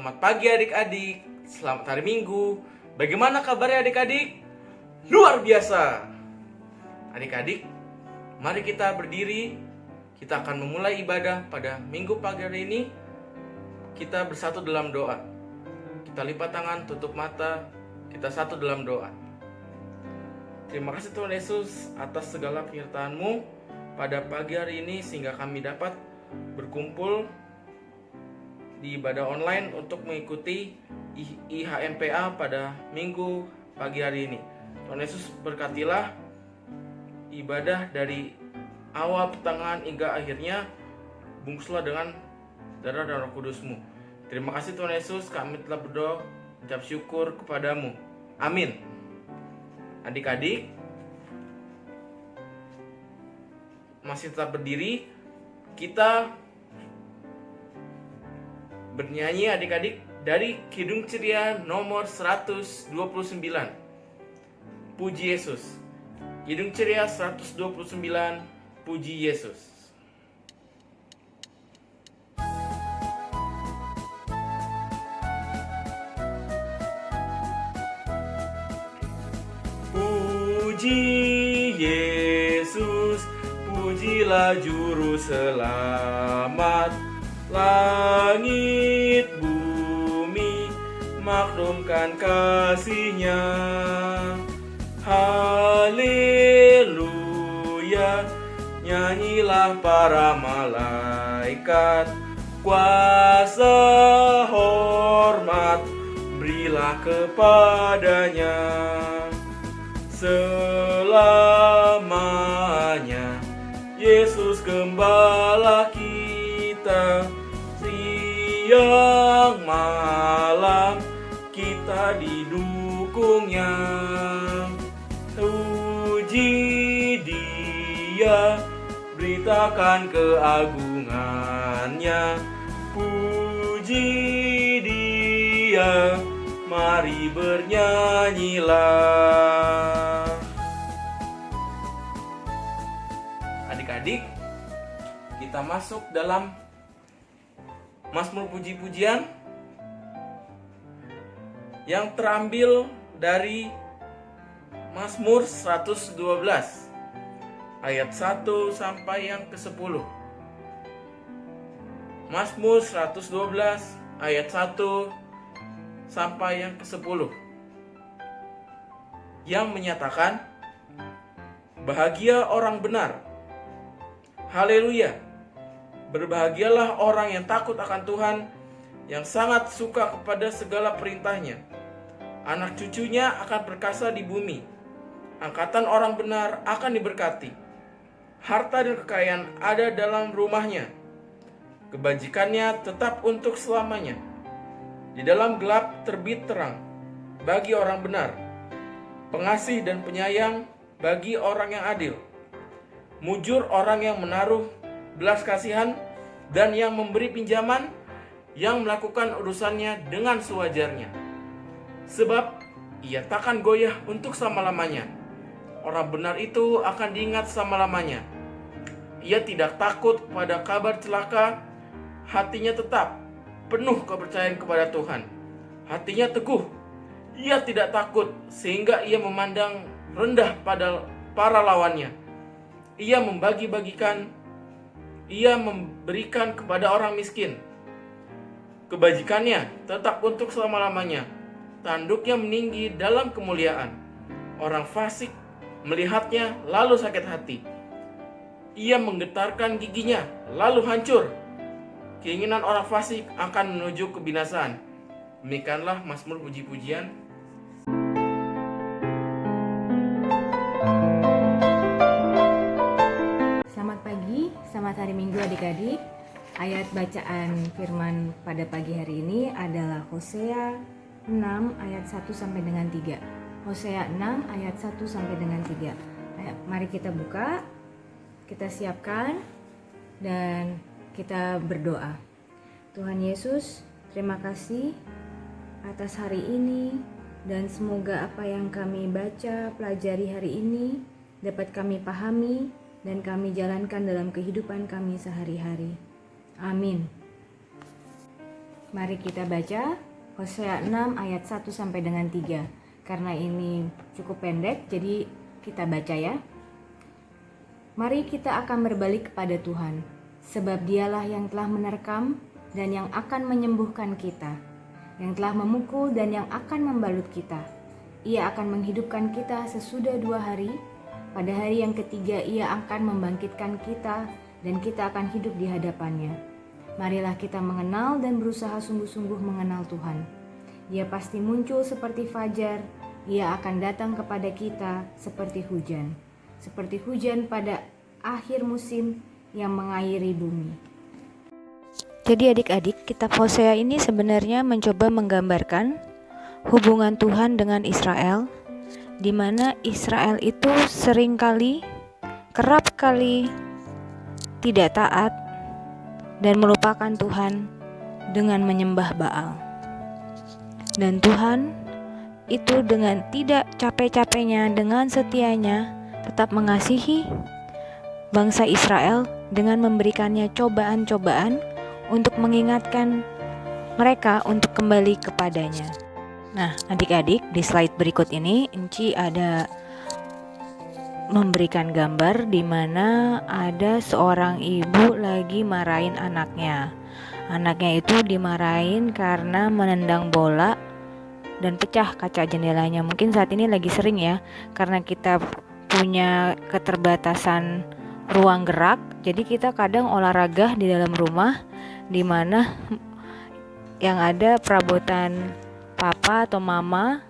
Selamat pagi adik-adik, selamat hari Minggu. Bagaimana kabarnya adik-adik? Luar biasa. Adik-adik, mari kita berdiri. Kita akan memulai ibadah pada Minggu pagi hari ini. Kita bersatu dalam doa. Kita lipat tangan, tutup mata. Kita satu dalam doa. Terima kasih Tuhan Yesus atas segala penyertaan-Mu pada pagi hari ini sehingga kami dapat berkumpul di ibadah online untuk mengikuti IHMPA pada Minggu pagi hari ini. Tuhan Yesus berkatilah ibadah dari awal, pertengahan hingga akhirnya. Bungkuslah dengan darah dan Roh Kudus-Mu. Terima kasih Tuhan Yesus, kami telah berdoa ucap syukur kepadamu. Amin. Adik-adik masih tetap berdiri. Kita bernyanyi adik-adik dari Kidung Ceria nomor 129. Puji Yesus. Kidung Ceria 129, Puji Yesus. Puji Yesus, pujilah juru selamat. Langit bumi maklumkan kasih-Nya. Haleluya, nyanyilah para malaikat. Kuasa hormat berilah kepadanya selamanya. Yesus gembala kita, siang malam kita didukungnya. Puji Dia, beritakan keagungannya. Puji Dia, mari bernyanyilah. Adik-adik, kita masuk dalam Mazmur puji-pujian yang terambil dari Mazmur 112 ayat 1 sampai yang ke-10. Mazmur 112 ayat 1 sampai yang ke-10 yang menyatakan, bahagia orang benar. Haleluya. Berbahagialah orang yang takut akan Tuhan, yang sangat suka kepada segala perintahnya. Anak cucunya akan perkasa di bumi. Angkatan orang benar akan diberkati. Harta dan kekayaan ada dalam rumahnya. Kebajikannya tetap untuk selamanya. Di dalam gelap terbit terang bagi orang benar. Pengasih dan penyayang bagi orang yang adil. Mujur orang yang menaruh belas kasihan dan yang memberi pinjaman, yang melakukan urusannya dengan sewajarnya. Sebab ia takkan goyah untuk selama-lamanya. Orang benar itu akan diingat selama-lamanya. Ia tidak takut pada kabar celaka, hatinya tetap penuh kepercayaan kepada Tuhan. Hatinya teguh, ia tidak takut sehingga ia memandang rendah pada para lawannya. Ia memberikan kepada orang miskin. Kebajikannya tetap untuk selama-lamanya. Tanduknya meninggi dalam kemuliaan. Orang fasik melihatnya lalu sakit hati. Ia menggetarkan giginya lalu hancur. Keinginan orang fasik akan menuju kebinasaan. Demikianlah Mazmur puji-pujian. Selamat hari Minggu adik-adik. Ayat bacaan firman pada pagi hari ini adalah Hosea 6 ayat 1 sampai dengan 3. Hosea 6 ayat 1 sampai dengan 3. Mari kita buka, kita siapkan dan kita berdoa. Tuhan Yesus, terima kasih atas hari ini dan semoga apa yang kami baca, pelajari hari ini dapat kami pahami dan kami jalankan dalam kehidupan kami sehari-hari. Amin. Mari kita baca Hosea 6 ayat 1 sampai dengan 3. Karena ini cukup pendek, jadi kita baca ya. Mari kita akan berbalik kepada Tuhan, sebab Dialah yang telah menerkam dan yang akan menyembuhkan kita, yang telah memukul dan yang akan membalut kita. Ia akan menghidupkan kita sesudah 2 hari. Pada hari yang ketiga Ia akan membangkitkan kita dan kita akan hidup di hadapannya. Marilah kita mengenal dan berusaha sungguh-sungguh mengenal Tuhan. Ia pasti muncul seperti fajar. Ia akan datang kepada kita seperti hujan pada akhir musim yang mengairi bumi. Jadi adik-adik, kitab Hosea ini sebenarnya mencoba menggambarkan hubungan Tuhan dengan Israel, di mana Israel itu kerap kali tidak taat dan melupakan Tuhan dengan menyembah Baal. Dan Tuhan itu dengan tidak capek-capeknya, dengan setianya tetap mengasihi bangsa Israel dengan memberikannya cobaan-cobaan untuk mengingatkan mereka untuk kembali kepadanya. Nah, adik-adik, di slide berikut ini Enci ada memberikan gambar di mana ada seorang ibu lagi marahin anaknya. Anaknya itu dimarahin karena menendang bola dan pecah kaca jendelanya. Mungkin saat ini lagi sering ya, karena kita punya keterbatasan ruang gerak, jadi kita kadang olahraga di dalam rumah di mana yang ada perabotan papa atau mama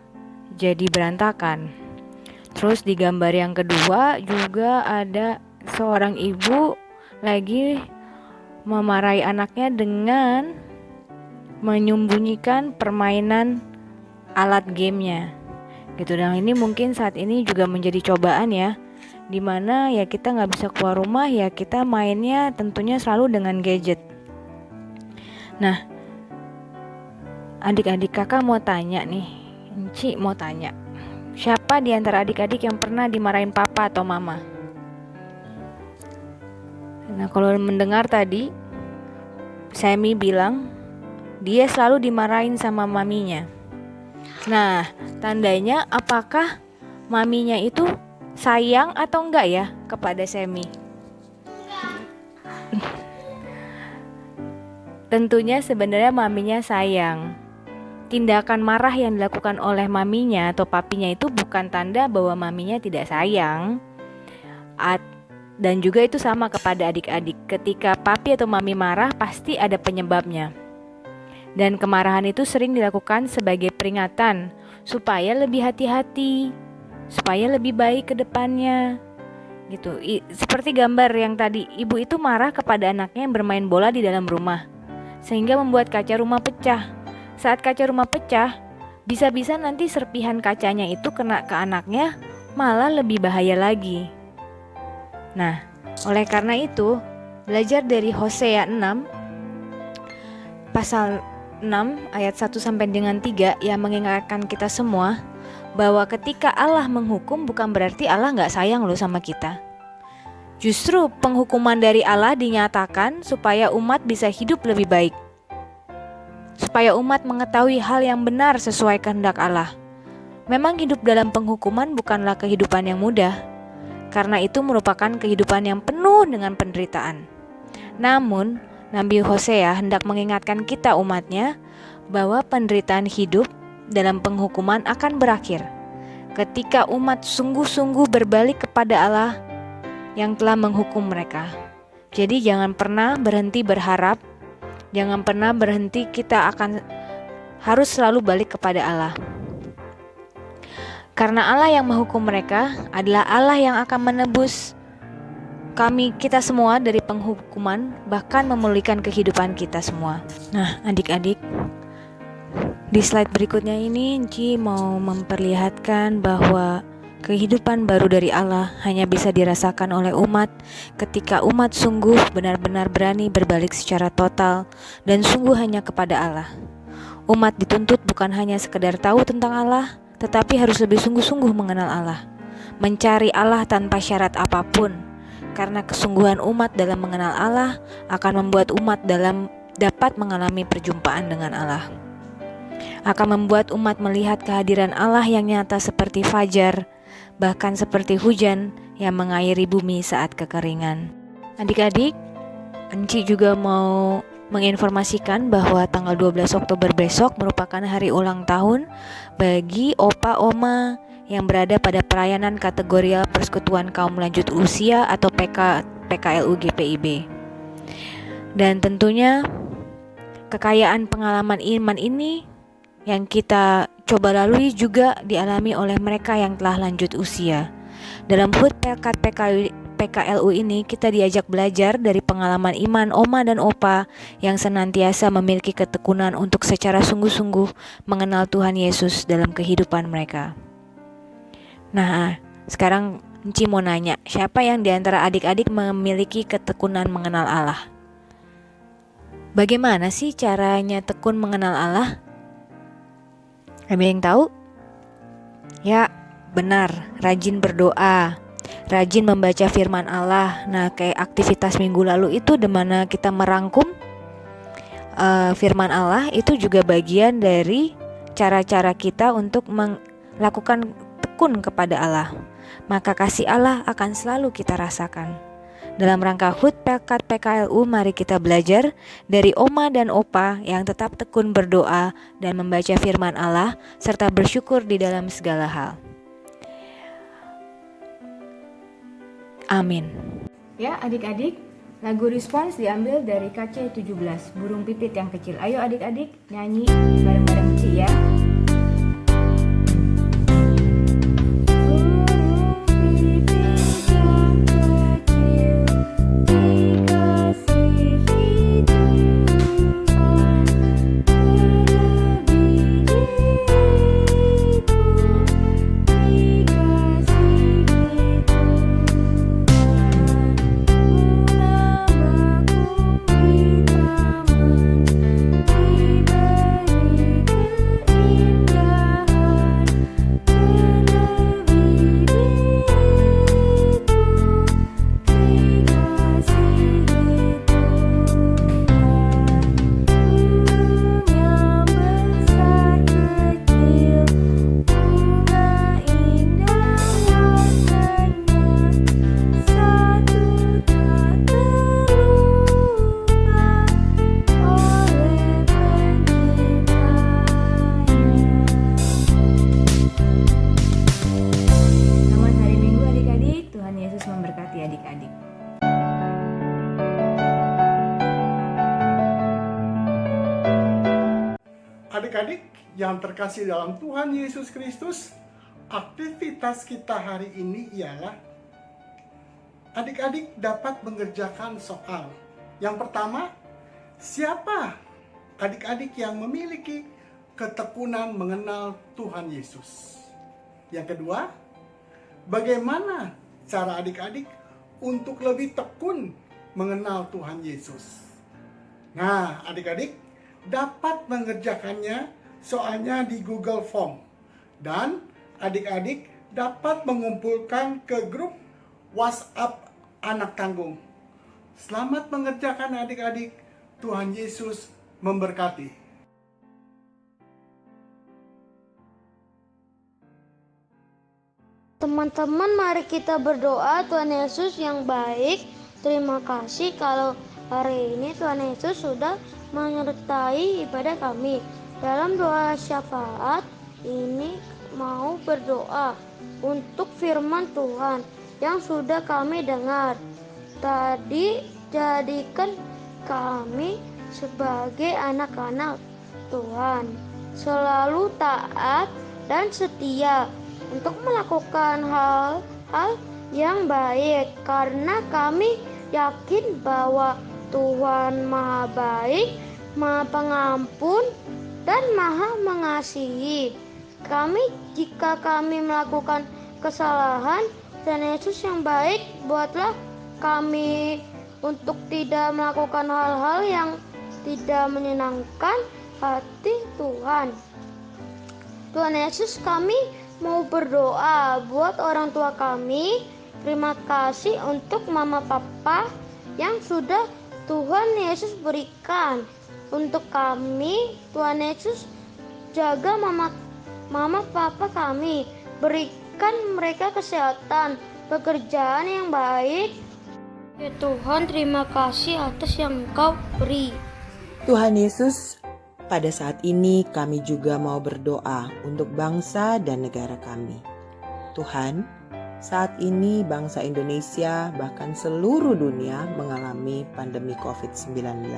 jadi berantakan. Terus di gambar yang kedua juga ada seorang ibu lagi memarahi anaknya dengan menyembunyikan permainan alat gamenya gitu. Dan ini mungkin saat ini juga menjadi cobaan ya, dimana ya kita nggak bisa keluar rumah, ya kita mainnya tentunya selalu dengan gadget. Nah, adik-adik, kakak mau tanya nih, Enci mau tanya, siapa di antara adik-adik yang pernah dimarahin papa atau mama? Nah, kalau mendengar tadi Semi bilang dia selalu dimarahin sama maminya. Nah, tandanya apakah maminya itu sayang atau enggak ya kepada Semi? Tentunya sebenarnya maminya sayang. Tindakan marah yang dilakukan oleh maminya atau papinya itu bukan tanda bahwa maminya tidak sayang. Dan juga itu sama kepada adik-adik. Ketika papi atau mami marah, pasti ada penyebabnya. Dan kemarahan itu sering dilakukan sebagai peringatan supaya lebih hati-hati, supaya lebih baik ke depannya. Gitu. Seperti gambar yang tadi, ibu itu marah kepada anaknya yang bermain bola di dalam rumah, sehingga membuat kaca rumah pecah. Saat kaca rumah pecah, bisa-bisa nanti serpihan kacanya itu kena ke anaknya, malah lebih bahaya lagi. Nah, oleh karena itu, belajar dari Hosea 6 pasal 6 ayat 1 sampai dengan 3 yang mengingatkan kita semua bahwa ketika Allah menghukum bukan berarti Allah gak sayang loh sama kita. Justru penghukuman dari Allah dinyatakan supaya umat bisa hidup lebih baik, supaya umat mengetahui hal yang benar sesuai kehendak Allah. Memang hidup dalam penghukuman bukanlah kehidupan yang mudah, karena itu merupakan kehidupan yang penuh dengan penderitaan. Namun, Nabi Hosea hendak mengingatkan kita umatnya bahwa penderitaan hidup dalam penghukuman akan berakhir ketika umat sungguh-sungguh berbalik kepada Allah yang telah menghukum mereka. Jadi jangan pernah berhenti berharap, jangan pernah berhenti, kita akan harus selalu balik kepada Allah. Karena Allah yang menghukum mereka adalah Allah yang akan menebus kita semua dari penghukuman, bahkan memulihkan kehidupan kita semua. Nah, adik-adik, di slide berikutnya ini Enci mau memperlihatkan bahwa kehidupan baru dari Allah hanya bisa dirasakan oleh umat ketika umat sungguh benar-benar berani berbalik secara total dan sungguh hanya kepada Allah. Umat dituntut bukan hanya sekedar tahu tentang Allah, tetapi harus lebih sungguh-sungguh mengenal Allah, mencari Allah tanpa syarat apapun, karena kesungguhan umat dalam mengenal Allah akan membuat umat dalam dapat mengalami perjumpaan dengan Allah. Akan membuat umat melihat kehadiran Allah yang nyata seperti fajar, bahkan seperti hujan yang mengairi bumi saat kekeringan. Adik-adik, Enci juga mau menginformasikan bahwa tanggal 12 Oktober besok merupakan hari ulang tahun bagi opa oma yang berada pada pelayanan kategorial Persekutuan Kaum Lanjut Usia atau PKLU GPIB. Dan tentunya kekayaan pengalaman iman ini yang kita coba lalui juga dialami oleh mereka yang telah lanjut usia. Dalam HUT Pelkat PKLU ini kita diajak belajar dari pengalaman iman oma dan opa yang senantiasa memiliki ketekunan untuk secara sungguh-sungguh mengenal Tuhan Yesus dalam kehidupan mereka. Nah, sekarang Enci mau nanya, siapa yang diantara adik-adik memiliki ketekunan mengenal Allah? Bagaimana sih caranya tekun mengenal Allah? Ada yang tahu? Ya, benar, rajin berdoa, rajin membaca firman Allah. Nah, kayak aktivitas minggu lalu itu dimana kita merangkum firman Allah, itu juga bagian dari cara-cara kita untuk melakukan tekun kepada Allah. Maka kasih Allah akan selalu kita rasakan. Dalam rangka HUT Pelkat PKLU, mari kita belajar dari oma dan opa yang tetap tekun berdoa dan membaca firman Allah serta bersyukur di dalam segala hal. Amin. Ya adik-adik, lagu respons diambil dari KC17, Burung Pipit yang Kecil. Ayo adik-adik nyanyi bareng-bareng Ci ya. Adik-adik yang terkasih dalam Tuhan Yesus Kristus, aktivitas kita hari ini ialah adik-adik dapat mengerjakan soal. Yang pertama, siapa adik-adik yang memiliki ketekunan mengenal Tuhan Yesus? Yang kedua, bagaimana cara adik-adik untuk lebih tekun mengenal Tuhan Yesus? Nah, adik-adik dapat mengerjakannya soalnya di Google Form. Dan adik-adik dapat mengumpulkan ke grup WhatsApp Anak Tanggung. Selamat mengerjakan adik-adik. Tuhan Yesus memberkati. Teman-teman, mari kita berdoa. Tuhan Yesus yang baik, terima kasih kalau hari ini Tuhan Yesus sudah menyertai ibadah kami. Dalam doa syafaat ini mau berdoa untuk firman Tuhan yang sudah kami dengar. Tadi jadikan kami sebagai anak-anak Tuhan, selalu taat dan setia untuk melakukan hal-hal yang baik, karena kami yakin bahwa Tuhan Maha Baik, Maha Pengampun, dan Maha Mengasihi. Jika kami melakukan kesalahan, Tuhan Yesus yang baik, buatlah kami untuk tidak melakukan hal-hal yang tidak menyenangkan hati Tuhan. Tuhan Yesus, kami mau berdoa buat orang tua kami. Terima kasih untuk mama papa yang sudah Tuhan Yesus berikan. untuk kami. Tuhan Yesus, jaga mama papa kami, berikan mereka kesehatan, pekerjaan yang baik. Ya Tuhan, terima kasih atas yang Engkau beri. Tuhan Yesus, pada saat ini kami juga mau berdoa untuk bangsa dan negara kami. Tuhan, saat ini bangsa Indonesia bahkan seluruh dunia mengalami pandemi COVID-19.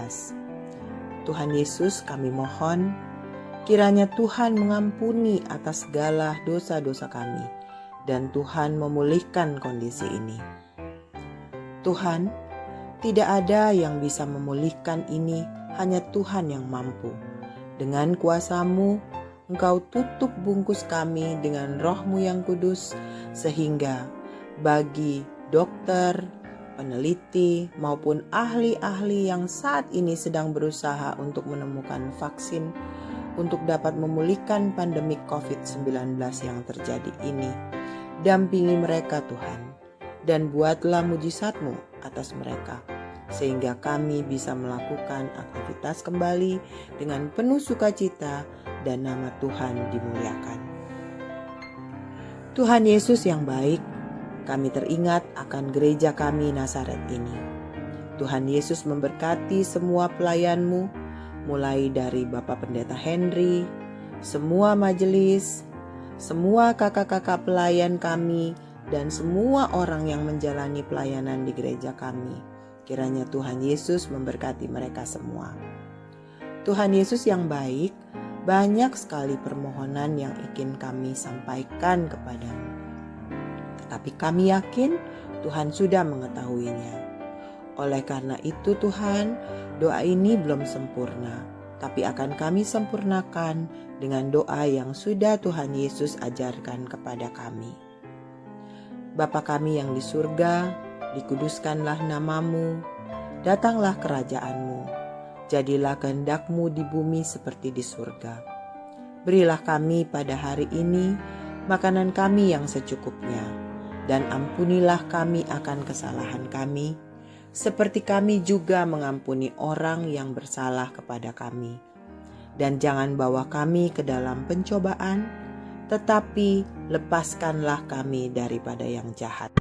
Tuhan Yesus, kami mohon kiranya Tuhan mengampuni atas segala dosa-dosa kami dan Tuhan memulihkan kondisi ini. Tuhan, tidak ada yang bisa memulihkan ini, hanya Tuhan yang mampu. Dengan kuasa-Mu, Engkau tutup bungkus kami dengan Roh-Mu yang kudus, sehingga bagi dokter, peneliti, maupun ahli-ahli yang saat ini sedang berusaha untuk menemukan vaksin untuk dapat memulihkan pandemi COVID-19 yang terjadi ini, dampingi mereka Tuhan, dan buatlah mujizat-Mu atas mereka, sehingga kami bisa melakukan aktivitas kembali dengan penuh sukacita dan nama Tuhan dimuliakan. Tuhan Yesus yang baik, kami teringat akan gereja kami Nazaret ini. Tuhan Yesus memberkati semua pelayan-Mu, mulai dari Bapak Pendeta Henry, semua majelis, semua kakak-kakak pelayan kami, dan semua orang yang menjalani pelayanan di gereja kami. Kiranya Tuhan Yesus memberkati mereka semua. Tuhan Yesus yang baik, banyak sekali permohonan yang ingin kami sampaikan kepadamu. Tetapi kami yakin Tuhan sudah mengetahuinya. Oleh karena itu Tuhan, doa ini belum sempurna, tapi akan kami sempurnakan dengan doa yang sudah Tuhan Yesus ajarkan kepada kami. Bapa kami yang di surga, dikuduskanlah nama-Mu, datanglah kerajaan-Mu, jadilah kehendak-Mu di bumi seperti di surga. Berilah kami pada hari ini makanan kami yang secukupnya, dan ampunilah kami akan kesalahan kami, seperti kami juga mengampuni orang yang bersalah kepada kami. Dan jangan bawa kami ke dalam pencobaan, tetapi lepaskanlah kami daripada yang jahat.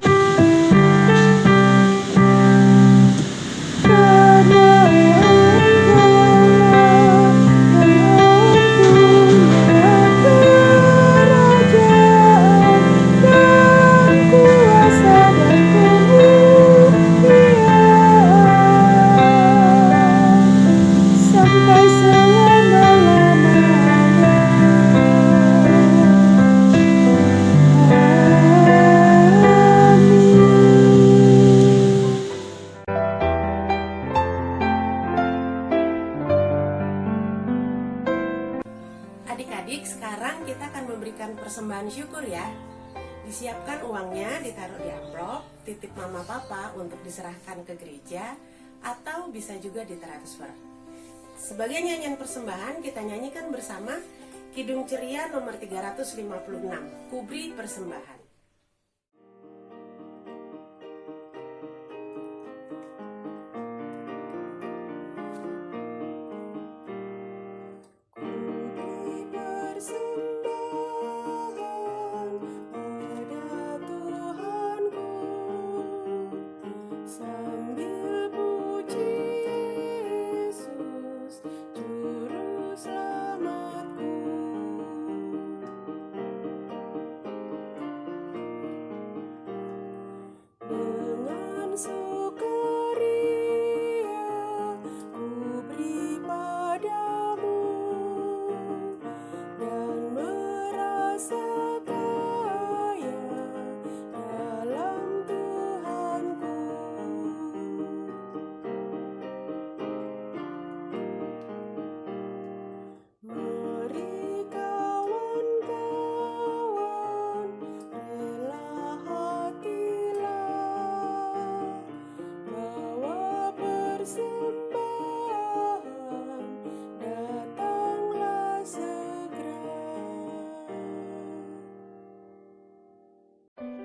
Adik-adik, sekarang kita akan memberikan persembahan syukur ya. Disiapkan uangnya, ditaruh di amplop, titip mama papa untuk diserahkan ke gereja, atau bisa juga ditransfer. Sebagai nyanyian persembahan, kita nyanyikan bersama Kidung Ceria nomor 356, Kubri Persembahan.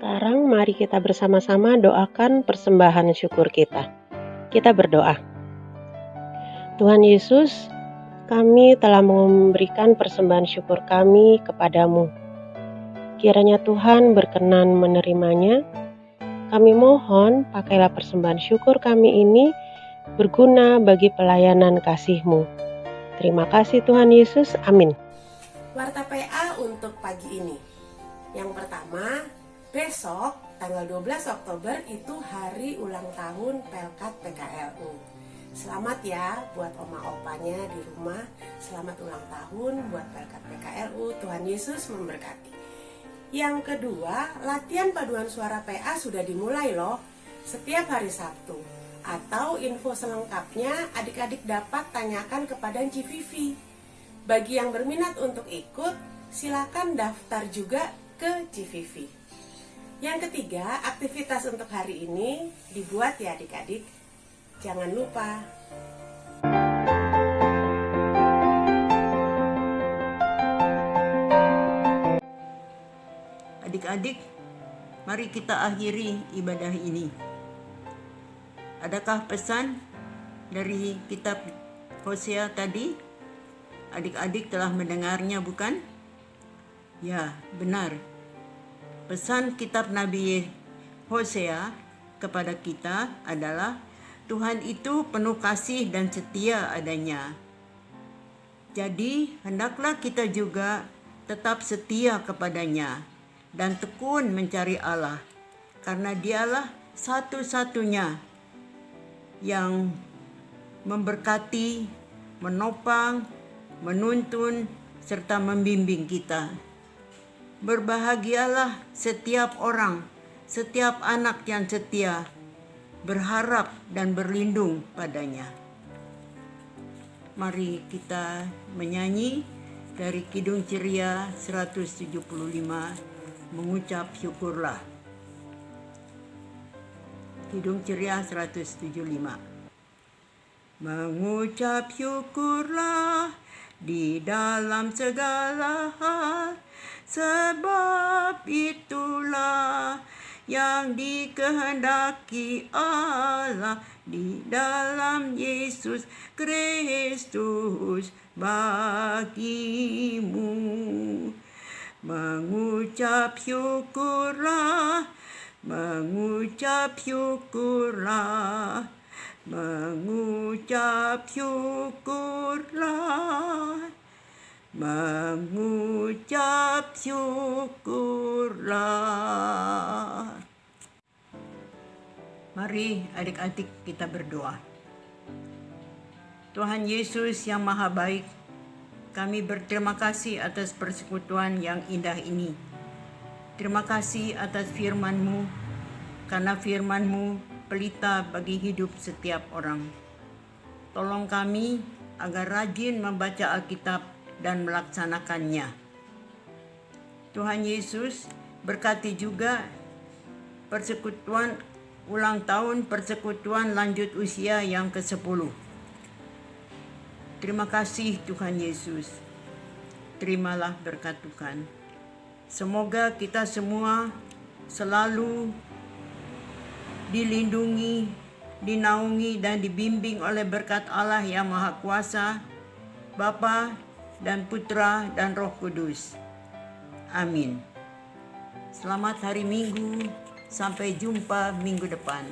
Sekarang mari kita bersama-sama doakan persembahan syukur kita. Kita berdoa. Tuhan Yesus, kami telah memberikan persembahan syukur kami kepadamu. Kiranya Tuhan berkenan menerimanya. Kami mohon pakailah persembahan syukur kami ini berguna bagi pelayanan kasih-Mu. Terima kasih Tuhan Yesus, amin. Warta PA untuk pagi ini. Yang pertama, besok tanggal 12 Oktober itu hari ulang tahun Pelkat PKLU. Selamat ya buat oma-opanya di rumah. Selamat ulang tahun buat Pelkat PKLU. Tuhan Yesus memberkati. Yang kedua, latihan paduan suara PA sudah dimulai loh. Setiap hari Sabtu. Atau info selengkapnya adik-adik dapat tanyakan kepada Ci Vivi. Bagi yang berminat untuk ikut, silakan daftar juga ke Ci Vivi. Yang ketiga, aktivitas untuk hari ini dibuat ya adik-adik. Jangan lupa. Adik-adik, mari kita akhiri ibadah ini. Adakah pesan dari kitab Hosea tadi? Adik-adik telah mendengarnya, bukan? Ya, benar. Pesan kitab Nabi Hosea kepada kita adalah Tuhan itu penuh kasih dan setia adanya. Jadi, hendaklah kita juga tetap setia kepadanya dan tekun mencari Allah, karena Dialah satu-satunya yang memberkati, menopang, menuntun, serta membimbing kita. Berbahagialah setiap orang, setiap anak yang setia, berharap dan berlindung padanya. Mari kita menyanyi dari Kidung Ceria 175, mengucap syukurlah. Kidung Ceria 175. Mengucap syukurlah di dalam segala hal, sebab itulah yang dikehendaki Allah di dalam Yesus Kristus bagimu. Mengucap syukurlah, mengucap syukurlah, mengucap syukurlah, mengucap syukurlah. Mari adik-adik kita berdoa. Tuhan Yesus yang Maha Baik, kami berterima kasih atas persekutuan yang indah ini. Terima kasih atas firman-Mu, karena firman-Mu pelita bagi hidup setiap orang. Tolong kami agar rajin membaca Alkitab dan melaksanakannya. Tuhan Yesus berkati juga persekutuan ulang tahun persekutuan lanjut usia yang ke-10. Terima kasih Tuhan Yesus. Terimalah berkat Tuhan. Semoga kita semua selalu dilindungi, dinaungi dan dibimbing oleh berkat Allah yang Maha Kuasa, Bapa dan Putra dan Roh Kudus. Amin. Selamat hari Minggu. Sampai jumpa minggu depan.